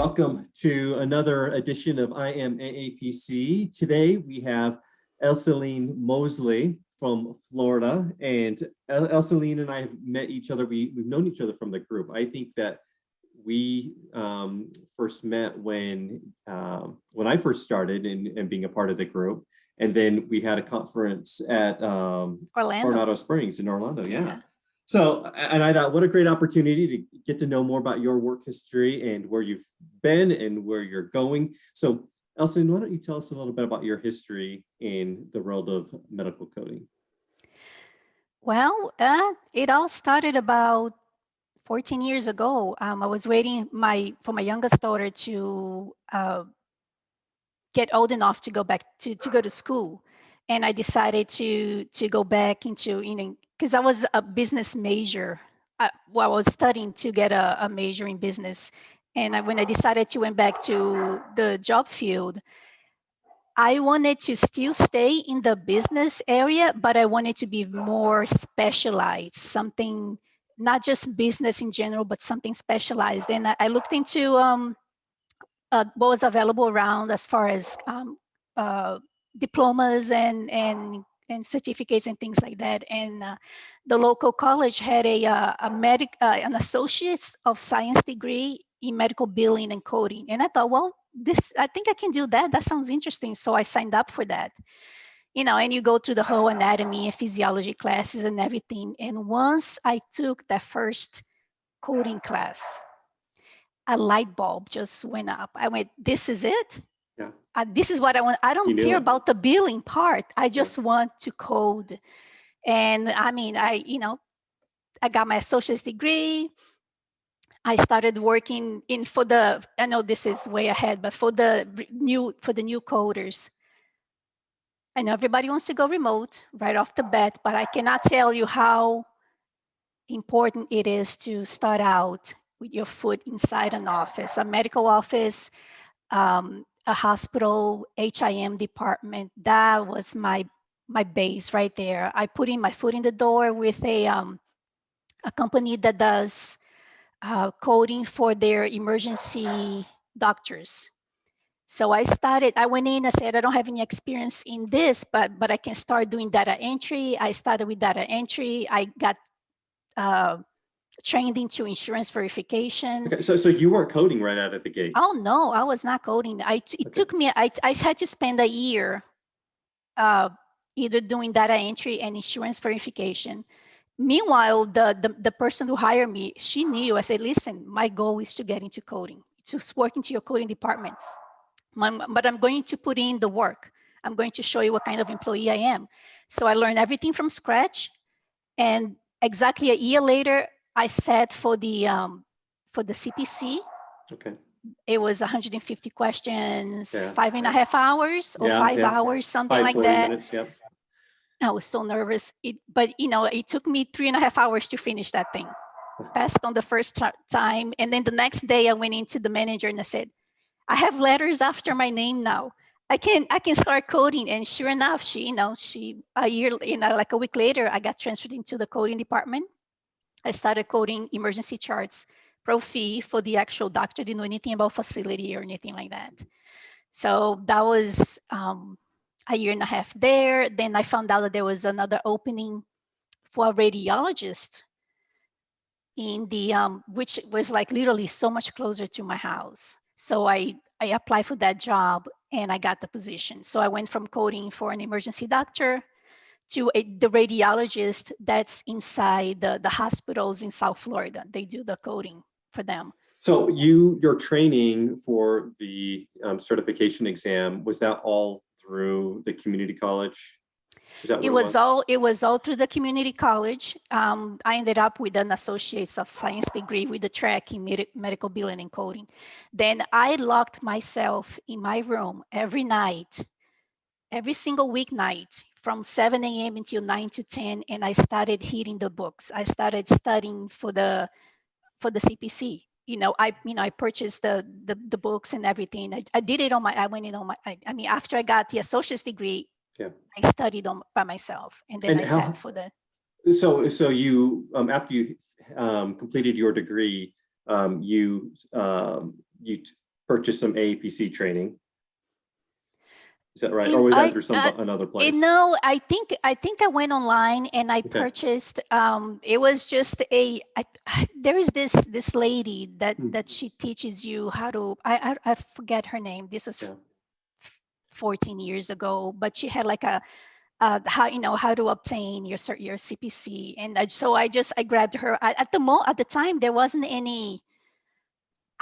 Welcome to another edition of I Am AAPC. Today we have Elcilene Moseley from Florida, and Elcilene and I have met each other. We've known each other from the group. I think that we first met when I first started and being a part of the group, and then we had a conference at Coronado Springs in Orlando. Yeah. So, and I thought, what a great opportunity to get to know more about your work history and where you've been and where you're going. So, Elcilene, why don't you tell us a little bit about your history in the world of medical coding? Well, it all started about 14 years ago. I was waiting for my youngest daughter to get old enough to go back to go to school, and I decided to go back into because I was a business major. I was studying to get a major in business, and when I decided to went back to the job field, I wanted to still stay in the business area, but I wanted to be more specialized, something not just business in general, but something specialized. And I looked into what was available around as far as diplomas and certificates and things like that. And the local college had an associate's of science degree in medical billing and coding. And I thought, well, I think I can do that. That sounds interesting. So I signed up for that. And you go through the whole anatomy and physiology classes and everything. And once I took that first coding class, a light bulb just went up. I went, this is it? Yeah. This is what I want. I don't care about the billing part. I just want to code. And I mean, I got my associate's degree. I started working I know this is way ahead, but for the new coders. I know everybody wants to go remote right off the bat, but I cannot tell you how important it is to start out with your foot inside an office, a medical office, a hospital, HIM department. That was my base right there. I put in my foot in the door with a company that does coding for their emergency doctors. So I went in, I said, I don't have any experience in this, but I can start doing data entry. I started with data entry. I got trained into insurance verification. Okay, so you weren't coding right out of the gate? Oh, no, I was not coding. It took me, I had to spend a year either doing data entry and insurance verification. Meanwhile, the person who hired me, she knew. I said, listen, my goal is to get into coding, to work into your coding department. But I'm going to put in the work. I'm going to show you what kind of employee I am. So I learned everything from scratch. And exactly a year later, I sat for the CPC. Okay. It was 150 questions, 5.5 hours or 5 hours, something like 40 that. Minutes, yep. I was so nervous. But it took me 3.5 hours to finish that thing. Passed on the first time. And then the next day I went into the manager and I said, I have letters after my name now. I can start coding. And sure enough, like a week later, I got transferred into the coding department. I started coding emergency charts, pro fee for the actual doctor. Didn't know anything about facility or anything like that. So that was a year and a half there. Then I found out that there was another opening for a radiologist in the which was like literally so much closer to my house. So I applied for that job and I got the position. So I went from coding for an emergency doctor to the radiologist that's inside the hospitals in South Florida. They do the coding for them. So your training for the certification exam, was that all through the community college? It was all through the community college. I ended up with an associate's of science degree with a track in medical billing and coding. Then I locked myself in my room every night, every single weeknight from 7 a.m. until 9 to 10, and I started hitting the books. I started studying for the CPC. I purchased the books and everything. I did it after I got the associate's degree. Yeah. I studied by myself, and then sat for the. So you after you completed your degree, you purchase some AAPC training. Is that right? Or was that through another place? No, I think I went online and I purchased. It was just there is this lady that she teaches you how to. I forget her name. This was 14 years ago, but she had like a how to obtain your CPC, and so I grabbed her. At the time there wasn't any.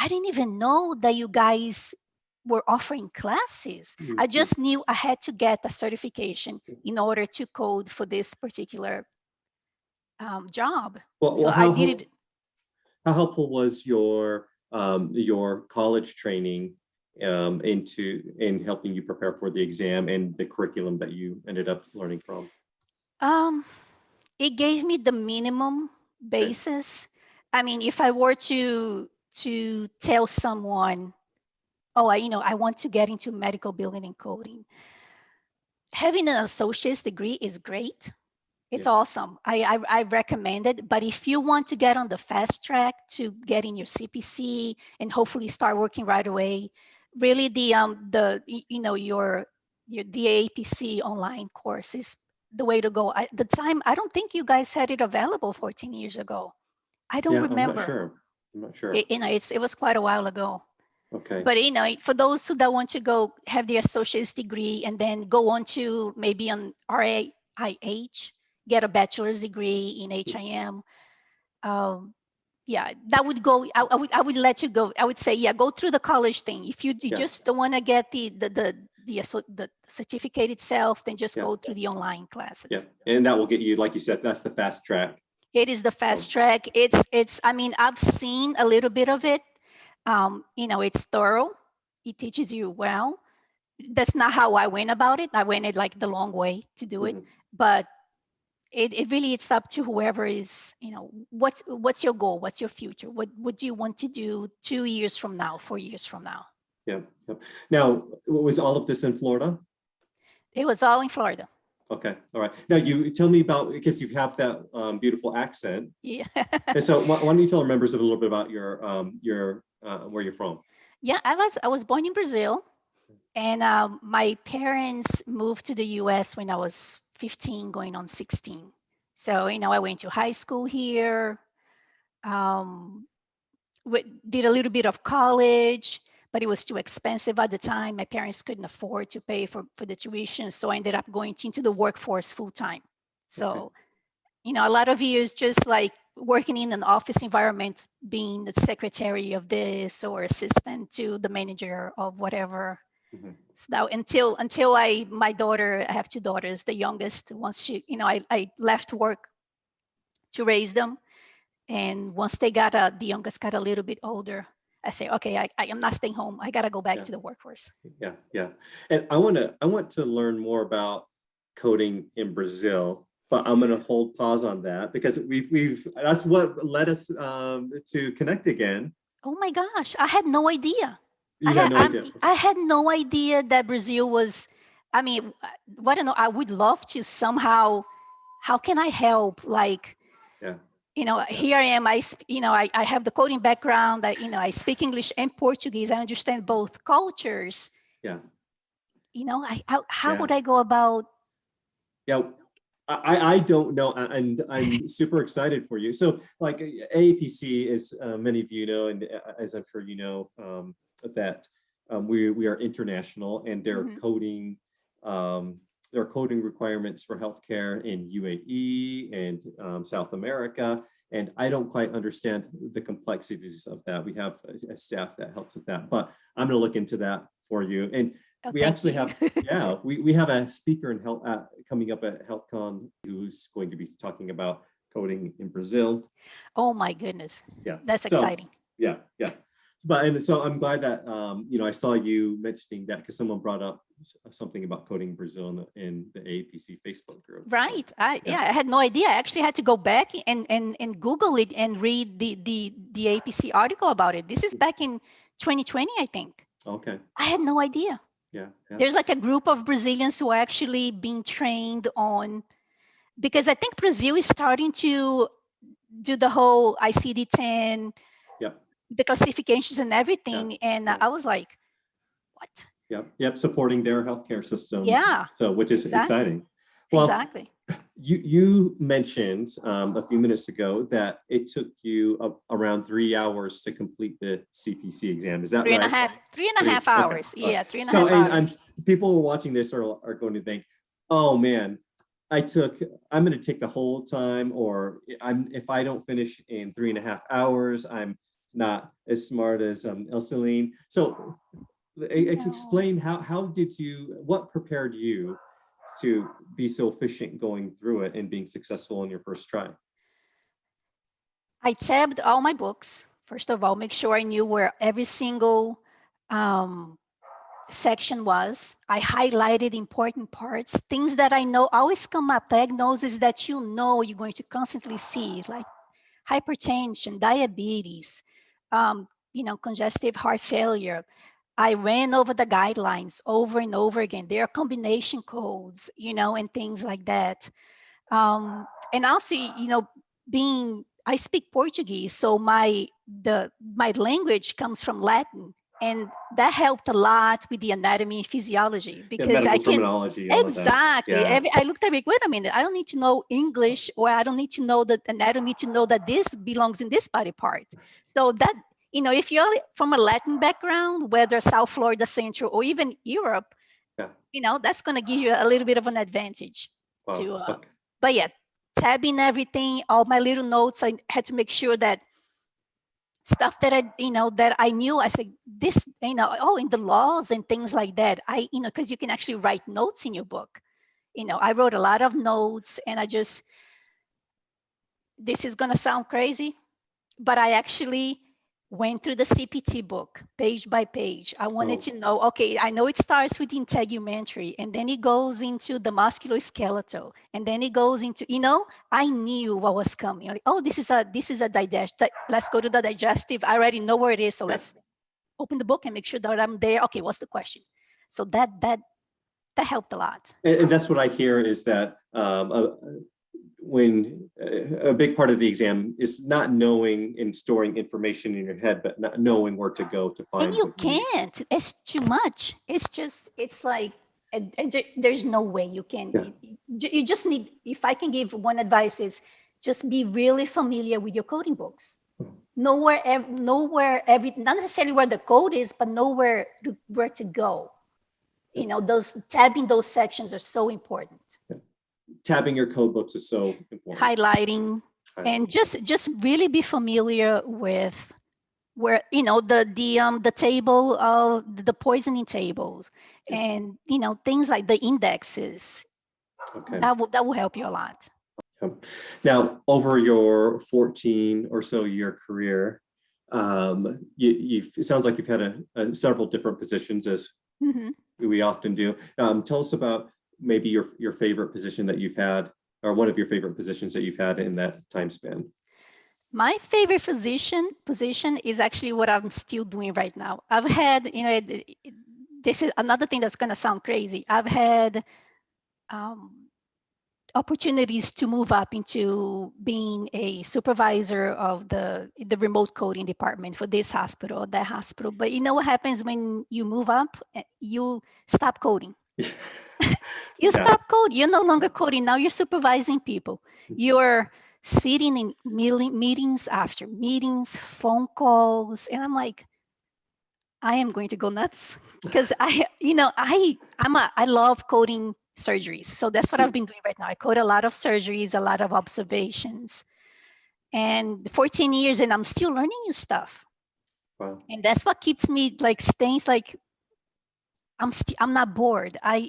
I didn't even know that you guys were offering classes. I just knew I had to get a certification in order to code for this particular job. Well, I did it. How helpful was your college training in helping you prepare for the exam and the curriculum that you ended up learning from? It gave me the minimum basis. I mean, if I were to tell someone, I want to get into medical billing and coding, having an associate's degree is great. It's awesome. I recommend it. But if you want to get on the fast track to getting your CPC and hopefully start working right away, really the AAPC online course is the way to go. At the time, I don't think you guys had it available 14 years ago. I don't remember. I'm not sure. It was quite a while ago. Okay. But for those who don't want to go have the associate's degree and then go on to maybe on RAIH, get a bachelor's degree in HIM, that would go. I would let you go. I would say, go through the college thing. If you just don't want to get the certificate itself, then just go through the online classes. Yeah, and that will get you, like you said, that's the fast track. It is the fast track. It's. I mean, I've seen a little bit of it. It's thorough. It teaches you well. That's not how I went about it. I went it like the long way to do it. But it really, it's up to whoever is, what's your goal? What's your future? What do you want to do 2 years from now, 4 years from now? Yeah. Now, was all of this in Florida? It was all in Florida. Okay. All right. Now you tell me about, because you have that beautiful accent. Yeah. And so why don't you tell our members a little bit about your where you're from? Yeah, I was born in Brazil, and my parents moved to the U.S. when I was 15, going on 16. So I went to high school here, did a little bit of college, but it was too expensive at the time. My parents couldn't afford to pay for the tuition, so I ended up going into the workforce full time. So, a lot of years just like working in an office environment, being the secretary of this or assistant to the manager of whatever. So until my daughter, I have two daughters, the youngest, once she, I left work to raise them. And once the youngest got a little bit older, I say, okay, I am not staying home. I got to go back to the workforce. Yeah. And I want to learn more about coding in Brazil, but I'm going to hold pause on that because that's what led us to connect again. Oh my gosh, I had no idea. You had no idea. I had no idea that Brazil was, I mean, I don't know, I would love to somehow, how can I help? Like, here I am, I have the coding background, I speak English and Portuguese, I understand both cultures. Yeah. How would I go about? Yeah. I don't know, and I'm super excited for you. So like AAPC, as many of you know, and as I'm sure you know, that we are international, and there are coding requirements for healthcare in UAE and South America, and I don't quite understand the complexities of that. We have a staff that helps with that, but I'm going to look into that for you. And we actually have, we have a speaker in health coming up at HealthCon who's going to be talking about coding in Brazil. Oh my goodness! Yeah, that's exciting. Yeah. But so I'm glad that I saw you mentioning that because someone brought up something about coding in Brazil in the AAPC Facebook group. Right. So, I had no idea. I actually had to go back and Google it and read the AAPC article about it. This is back in 2020, I think. Okay. I had no idea. Yeah. There's like a group of Brazilians who are actually being trained on, because I think Brazil is starting to do the whole ICD-10. Yeah. the classifications and everything. And I was like, what? Yep. Supporting their healthcare system. Yeah. So, which is exciting. Well, exactly. You mentioned a few minutes ago that it took you around 3 hours to complete the CPC exam. Is that right? 3.5 hours. Okay. Yeah, 3.5 so, hours. People who are watching this are going to think, oh man, I'm going to take the whole time, or if I don't finish in 3.5 hours, I'm not as smart as Elcilene. So explain what prepared you to be so efficient going through it and being successful in your first try? I tabbed all my books. First of all, make sure I knew where every single section was. I highlighted important parts, things that I know always come up, diagnoses that you're going to constantly see, like hypertension, diabetes, congestive heart failure. I ran over the guidelines over and over again. There are combination codes, and things like that. And also, I speak Portuguese, so my language comes from Latin, and that helped a lot with the anatomy and physiology because I can terminology. Exactly. I looked at it. Wait a minute. I don't need to know English, or I don't need to know the anatomy to know that this belongs in this body part. So that, if you're from a Latin background, whether South Florida Central or even Europe, that's going to give you a little bit of an advantage. Wow. But yeah, tabbing everything, all my little notes, I had to make sure that stuff that I knew, I said this, in the laws and things like that, because you can actually write notes in your book. I wrote a lot of notes, and this is going to sound crazy, but I actually went through the CPT book page by page. I wanted to know, okay, I know it starts with integumentary, and then it goes into the musculoskeletal, and then it goes into, I knew what was coming. Like, this is a digestive. Let's go to the digestive. I already know where it is, so let's open the book and make sure that I'm there. Okay, what's the question? So that helped a lot. And that's what I hear is that when a big part of the exam is not knowing and storing information in your head, but not knowing where to go to find. And you can't. It's too much. It's like there's no way you can. Yeah. You just need. If I can give one advice, is just be really familiar with your coding books. Know not necessarily where the code is, but know where to go. Tabbing those sections are so important. Yeah. Tabbing your code books is so important. Highlighting. And just really be familiar with where the table of the poisoning tables, and things like the indexes. Okay. That will help you a lot. Now, over your 14 or so year career, it sounds like you've had several different positions, as we often do. Tell us about maybe your favorite position that you've had, or one of your favorite positions that you've had in that time span. My favorite position is actually what I'm still doing right now. I've had, this is another thing that's going to sound crazy. I've had opportunities to move up into being a supervisor of the remote coding department for this hospital or that hospital. But you know what happens when you move up? You stop coding. You stop coding. You're no longer coding. Now you're supervising people. You're sitting in meetings after meetings, phone calls, and I'm like, I am going to go nuts because I love coding surgeries. So that's what I've been doing right now. I code a lot of surgeries, a lot of observations, and 14 years, and I'm still learning new stuff. Wow. And that's what keeps me staying I'm not bored. I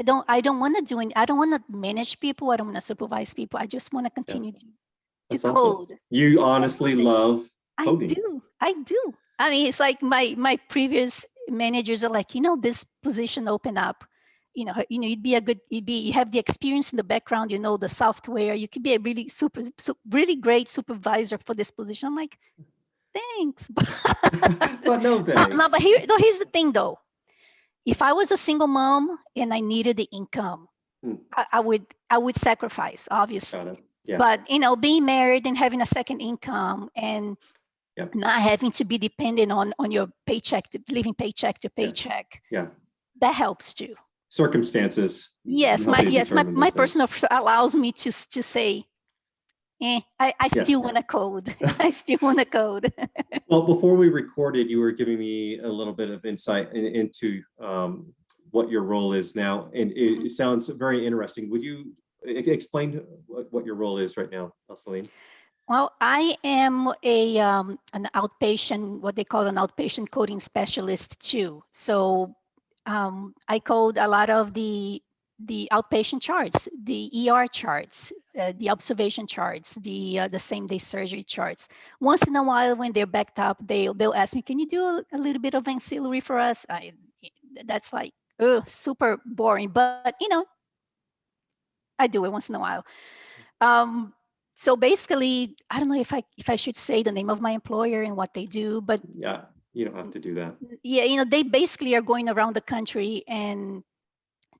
don't want to do any, I don't want to manage people. I don't want to supervise people. I just want to continue to code. Awesome. You honestly love coding. I do. I mean, it's like my previous managers are like, this position open up. You have the experience in the background, the software. You could be a really really great supervisor for this position. I'm like, thanks. But no thanks. But here's the thing though. If I was a single mom and I needed the income, I would sacrifice, obviously. Yeah. But being married and having a second income and Yep. Not having to be dependent on your paycheck, living paycheck to paycheck. Yeah. That helps too. Circumstances. Yes, my personal allows me to say, I still want to code. I still want to code. Well, before we recorded, you were giving me a little bit of insight into what your role is now, and it sounds very interesting. Would you explain what your role is right now, Elcilene? Well, I am an outpatient, what they call an outpatient coding specialist too. So I code a lot of the outpatient charts, the ER charts, the observation charts, the same day surgery charts. Once in a while, when they're backed up, they'll ask me, "Can you do a little bit of ancillary for us?" That's like super boring, but I do it once in a while. So basically, I don't know if I should say the name of my employer and what they do, but yeah, you don't have to do that. Yeah, they basically are going around the country and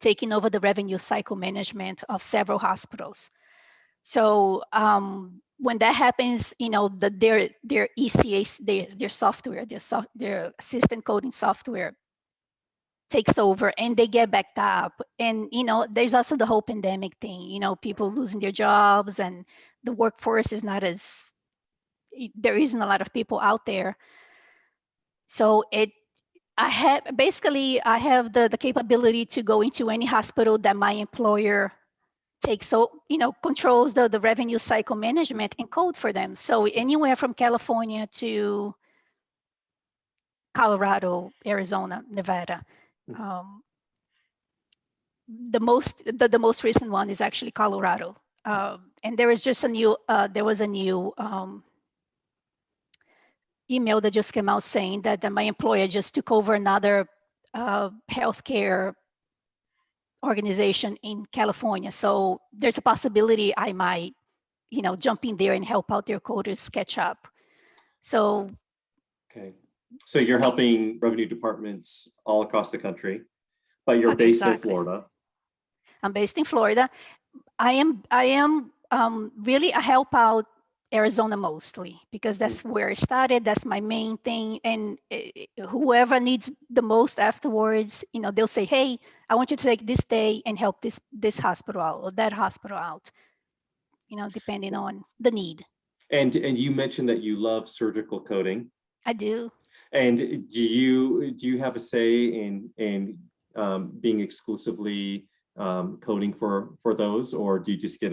taking over the revenue cycle management of several hospitals. So when that happens, their ECA, their software, their assistant coding software takes over and they get backed up. And there's also the whole pandemic thing, people losing their jobs and the workforce is not as, there isn't a lot of people out there. So I have the capability to go into any hospital that my employer takes, controls the revenue cycle management and code for them. So anywhere from California to Colorado, Arizona, Nevada. The most recent one is actually Colorado. And there was a new email that just came out saying that my employer just took over another healthcare organization in California. So there's a possibility I might, jump in there and help out their coders catch up. So. Okay. So you're helping revenue departments all across the country, but you're based in Florida. I'm based in Florida. I am really I help out Arizona mostly because that's where I started. That's my main thing. And whoever needs the most afterwards, they'll say, "Hey, I want you to take this day and help this hospital out or that hospital out," depending on the need. And you mentioned that you love surgical coding. I do. And do you have a say in being exclusively coding for those, or do you just get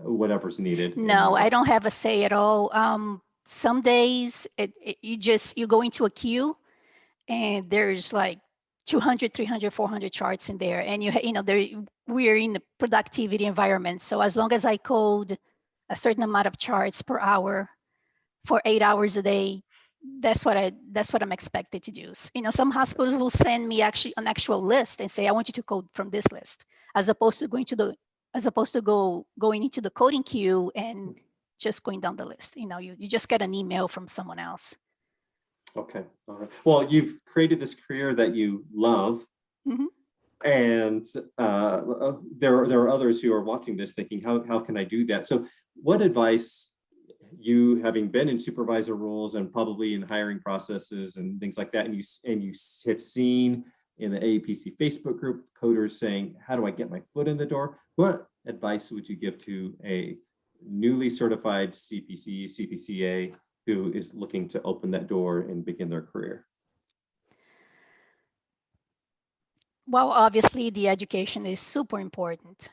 whatever's needed? No, I don't have a say at all. Some days you go into a queue and there's like 200, 300, 400 charts in there, and we're in a productivity environment. So as long as I code a certain amount of charts per hour for 8 hours a day, that's what I'm expected to do. Some hospitals will send me actually an actual list and say, "I want you to code from this list," as opposed to going into the coding queue and just going down the list. You just get an email from someone else. Okay. All right. Well, you've created this career that you love. And there are others who are watching this thinking, how can I do that? So what advice, you having been in supervisor roles and probably in hiring processes and things like that, and you have seen in the AAPC Facebook group coders saying, how do I get my foot in the door? What advice would you give to a newly certified CPC, CPCA who is looking to open that door and begin their career? Well, obviously the education is super important.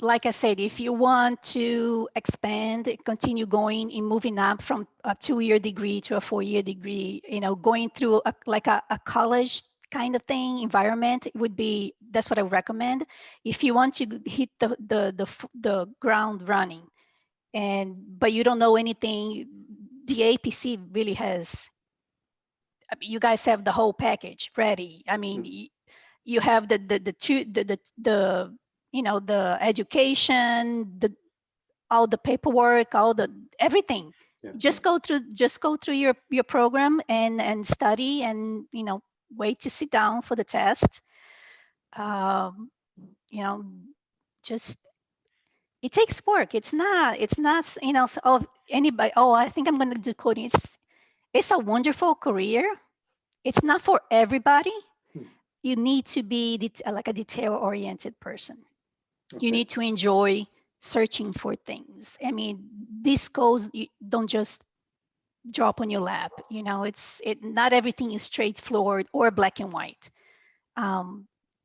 Like I said, if you want to expand, continue going and moving up from a 2-year degree to a 4-year degree, going through a college kind of thing environment that's what I would recommend. If you want to hit the ground running, but you don't know anything, the AAPC really has. You guys have the whole package ready. I mean, you have the education, all the paperwork, everything. Yeah. Just go through your program and study and wait to sit down for the test. Just it takes work. It's not anybody, oh, I think I'm going to do coding. It's a wonderful career. It's not for everybody. You need to be like a detail-oriented person. Okay. You need to enjoy searching for things. I mean, these codes don't just drop on your lap. You know, not everything is straightforward or black and white.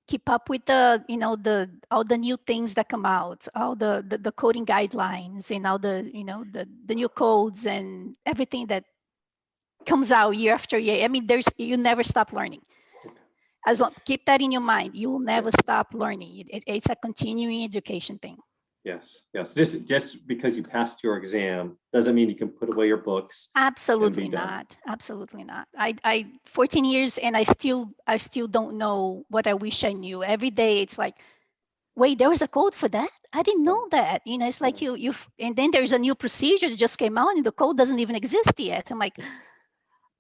Keep up with all the new things that come out, all the coding guidelines, and all the new codes and everything that comes out year after year. I mean, you never stop learning. As long keep that in your mind, you will never stop learning. It's a continuing education thing. Yes. Just because you passed your exam doesn't mean you can put away your books. Absolutely not. Absolutely not. I 14 years and I still don't know what I wish I knew. Every day it's like, wait, there was a code for that? I didn't know that. You know, it's like you and then there's a new procedure that just came out and the code doesn't even exist yet. I'm like,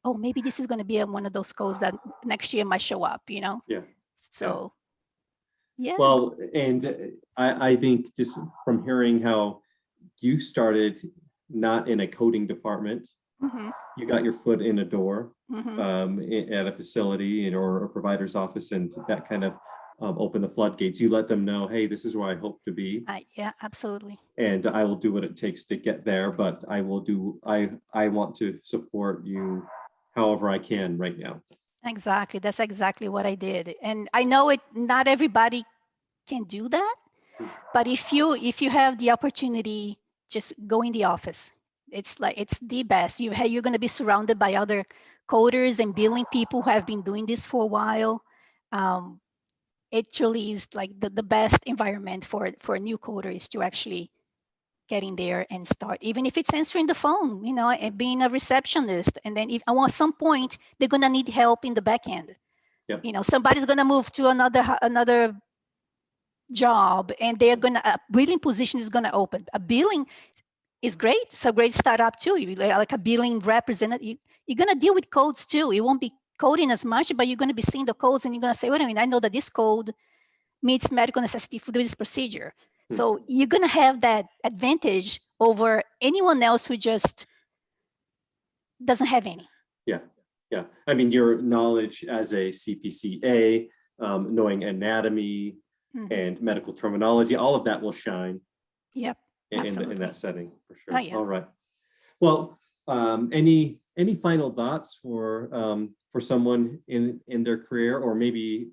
oh, maybe this is going to be one of those codes that next year might show up, you know? Yeah. So, yeah. Well, and I think just from hearing how you started not in a coding department, you got your foot in a door at a facility or a provider's office, and that kind of opened the floodgates. You let them know, hey, this is where I hope to be. Yeah, absolutely. And I will do what it takes to get there, but I want to support you however I can right now. Exactly. That's exactly what I did. And I know not everybody can do that, but if you have the opportunity, just go in the office. It's the best. You're going to be surrounded by other coders and billing people who have been doing this for a while. It truly is like the best environment for a new coder is to actually get in there and start, even if it's answering the phone, you know, and being a receptionist. And then if at some point they're going to need help in the back end, you know, somebody's going to move to another job and they're going to, a billing position is going to open. A billing is great. It's a great startup too. You like a billing representative, you're going to deal with codes too. You won't be coding as much, but you're going to be seeing the codes and you're going to say, wait a minute, I know that this code meets medical necessity for this procedure. So you're going to have that advantage over anyone else who just doesn't have any. Yeah. I mean, your knowledge as a CPCA, knowing anatomy and medical terminology, all of that will shine. Yep. In that setting for sure. Oh, yeah. All right. Well, any final thoughts for someone in their career, or maybe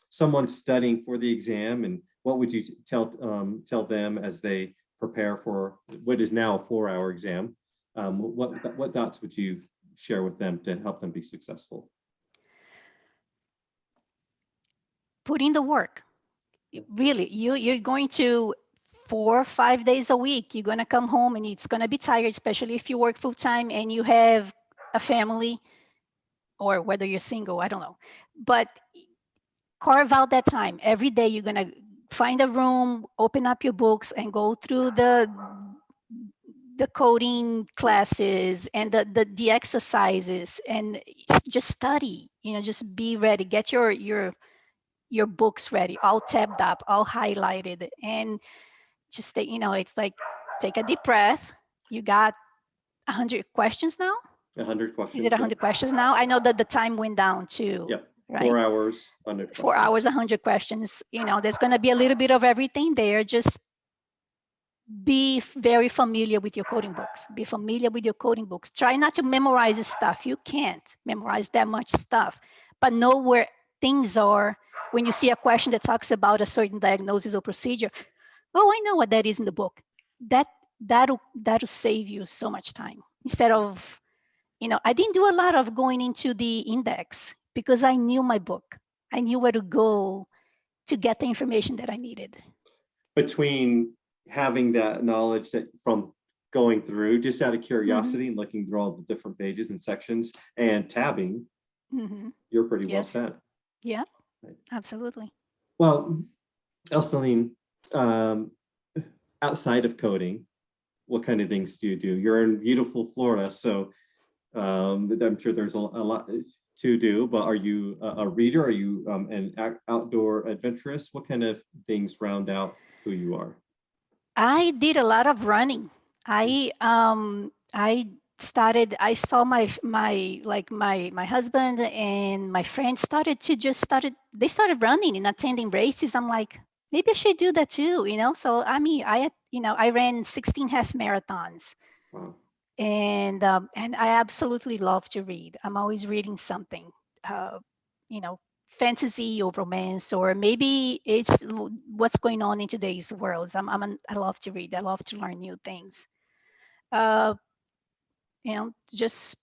someone studying for the exam, and what would you tell them as they prepare for what is now a 4-hour exam? What thoughts would you share with them to help them be successful? Put in the work. Really, you're going to 4 or 5 days a week. You're going to come home and it's going to be tired, especially if you work full time and you have a family, or whether you're single, I don't know. But carve out that time. Every day you're going to find a room, open up your books and go through the coding classes and the exercises, and just study, you know, just be ready. Get your books ready, all tabbed up, all highlighted, and just, you know, it's like, take a deep breath. You got 100 questions now? 100 questions. Is it 100 questions now? I know that the time went down too. Yep. Right? 4 hours, 100 questions. 4 hours, 100 questions. You know, there's going to be a little bit of everything there. Just be very familiar with your coding books. Be familiar with your coding books. Try not to memorize the stuff. You can't memorize that much stuff, but know where things are. When you see a question that talks about a certain diagnosis or procedure, oh, I know what that is in the book. That'll save you so much time. Instead of, you know, I didn't do a lot of going into the index because I knew my book. I knew where to go to get the information that I needed. Between having that knowledge that from going through, just out of curiosity and looking through all the different pages and sections and tabbing, you're pretty well set. Yeah, right. Absolutely. Well, Elcilene, outside of coding, what kind of things do you do? You're in beautiful Florida, so I'm sure there's a lot to do, but are you a reader? Are you an outdoor adventurous? What kind of things round out who you are? I did a lot of running. I saw my husband and my friends they started running and attending races. I'm like, maybe I should do that too, So I ran 16 half marathons. Wow. And I absolutely love to read. I'm always reading something, you know, fantasy or romance, or maybe it's what's going on in today's world. I love to read. I love to learn new things. Uh, just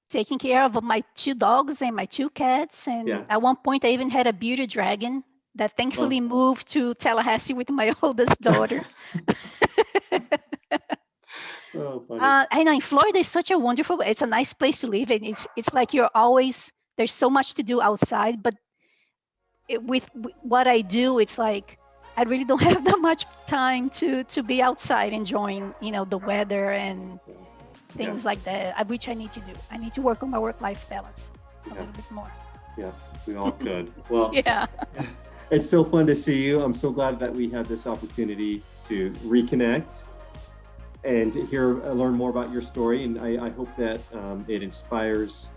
taking care of my 2 dogs and my 2 cats. And Yeah. at one point, I even had a bearded dragon that thankfully moved to Tallahassee with my oldest daughter. Oh, funny. I know in Florida is such a wonderful. It's a nice place to live, and it's like there's so much to do outside. But with what I do, it's like I really don't have that much time to be outside enjoying, the weather and things like that, which I need to do. I need to work on my work-life balance a little bit more. Yeah, we all could. Well, yeah. It's so fun to see you. I'm so glad that we had this opportunity to reconnect and learn more about your story. And I hope that it inspires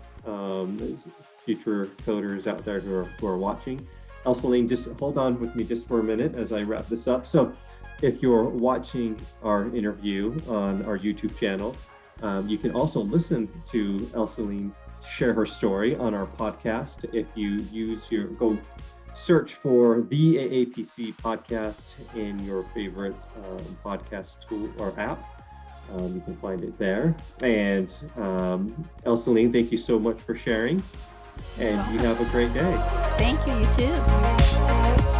future coders out there who are watching. Elcilene, just hold on with me just for a minute as I wrap this up. So if you're watching our interview on our YouTube channel, you can also listen to Elcilene share her story on our podcast. If you go search for the AAPC Podcast in your favorite podcast tool or app. You can find it there. And Elcilene, thank you so much for sharing. And you have a great day. Thank you, you too.